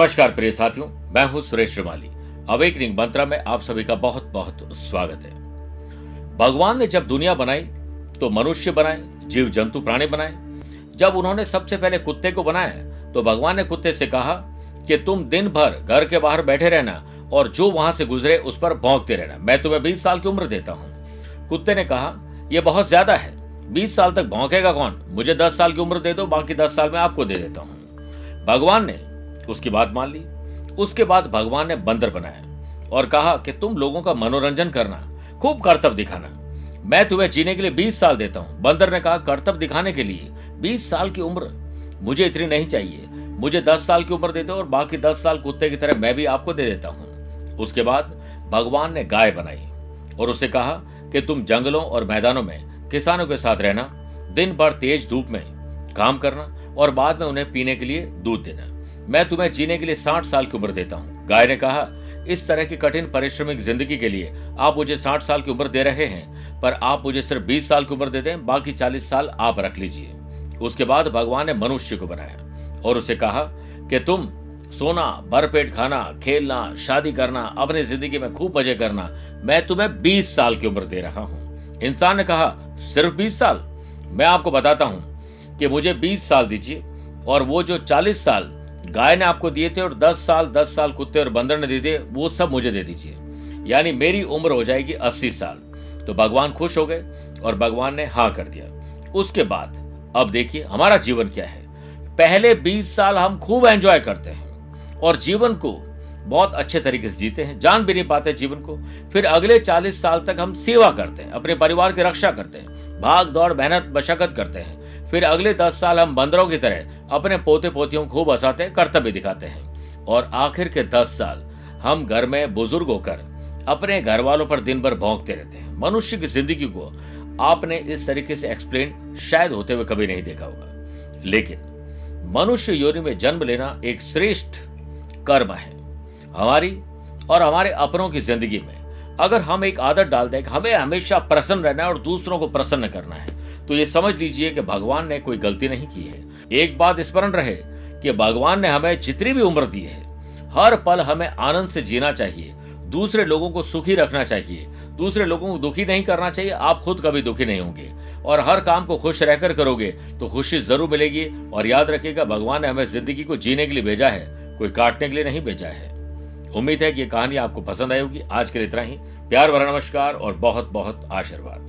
नमस्कार प्रिय साथियों, मैं हूं सुरेश श्रीमाली। अवेकनिंग मंत्रा में आप सभी का बहुत बहुत स्वागत है। भगवान ने जब दुनिया बनाई तो मनुष्य बनाए, जीव जंतु प्राणी बनाए। जब उन्होंने सबसे पहले कुत्ते को बनाया तो भगवान ने कुत्ते से कहा कि तुम दिन भर घर के बाहर बैठे रहना और जो वहां से गुजरे उस पर भौंकते रहना, मैं तुम्हें 20 साल की उम्र देता हूं। कुत्ते ने कहा यह बहुत ज्यादा है, 20 साल तक भौंकेगा कौन, मुझे 10 साल की उम्र दे दो, बाकी 10 साल में आपको दे देता हूं। भगवान ने उसकी बात मान ली। उसके बाद भगवान ने बंदर बनाया और कहा कि तुम लोगों का मनोरंजन करना, खूब करतब दिखाना, मैं तुम्हें जीने के लिए 20 साल देता हूं। बंदर ने कहा करतब दिखाने के लिए 20 साल की उम्र मुझे इतनी नहीं चाहिए, मुझे 10 साल की उम्र दे दो और बाकी 10 साल कुत्ते की तरह मैं भी आपको दे देता हूं। उसके बाद भगवान ने गाय बनाई और उसे कहा कि तुम जंगलों और मैदानों में किसानों के साथ रहना, दिन भर तेज धूप में काम करना और बाद में उन्हें पीने के लिए दूध देना, मैं तुम्हें जीने के लिए 60 साल की उम्र देता हूं। गाय ने कहा इस तरह की कठिन परिश्रमिक जिंदगी के लिए आप मुझे 60 साल की उम्र दे रहे हैं, पर आप मुझे सिर्फ 20 साल की उम्र दे दें, बाकी 40 साल आप रख लीजिए। उसके बाद भगवान ने मनुष्य को बनाया और उसे कहा कि तुम सोना, भरपेट खाना, खेलना, शादी करना, अपनी जिंदगी में खूब मजे करना, मैं तुम्हें 20 साल की उम्र दे रहा हूं। इंसान ने कहा सिर्फ 20 साल, मैं आपको बताता हूं कि मुझे 20 साल दीजिए और वो जो 40 साल गाय ने आपको दिए थे और 10 साल कुत्ते और बंदर ने दिए थे, वो सब मुझे दे दीजिए, यानी मेरी उम्र हो जाएगी 80 साल। तो भगवान खुश हो गए और भगवान ने हाँ कर दिया। उसके बाद अब देखिए हमारा जीवन क्या है। पहले 20 साल हम खूब एंजॉय करते हैं और जीवन को बहुत अच्छे तरीके से जीते हैं, जान भी नहीं पाते जीवन को। फिर अगले 40 साल तक हम सेवा करते हैं, अपने परिवार की रक्षा करते हैं, भाग दौड़ मेहनत मशक्कत करते हैं। फिर अगले 10 साल हम बंदरों की तरह अपने पोते पोतियों को खूब हंसाते हैं, कर्तव्य दिखाते हैं। और आखिर के 10 साल हम घर में बुजुर्ग होकर अपने घर वालों पर दिन भर भौंकते रहते हैं। मनुष्य की जिंदगी को आपने इस तरीके से एक्सप्लेन शायद होते हुए कभी नहीं देखा होगा, लेकिन मनुष्य योनि में जन्म लेना एक श्रेष्ठ कर्म है। हमारी और हमारे अपनों की जिंदगी में अगर हम एक आदत डाल दें कि हमें हमेशा प्रसन्न रहना है और दूसरों को प्रसन्न करना है, तो ये समझ लीजिए कि भगवान ने कोई गलती नहीं की है। एक बात स्मरण रहे कि भगवान ने हमें जितनी भी उम्र दी है, हर पल हमें आनंद से जीना चाहिए, दूसरे लोगों को सुखी रखना चाहिए, दूसरे लोगों को दुखी नहीं करना चाहिए। आप खुद कभी दुखी नहीं होंगे और हर काम को खुश रहकर करोगे तो खुशी जरूर मिलेगी। और याद रखिएगा भगवान ने हमें जिंदगी को जीने के लिए भेजा है, कोई काटने के लिए नहीं भेजा है। उम्मीद है कि ये कहानी आपको पसंद आई होगी। आज के लिए इतना ही। प्यार भरा नमस्कार और बहुत बहुत आशीर्वाद।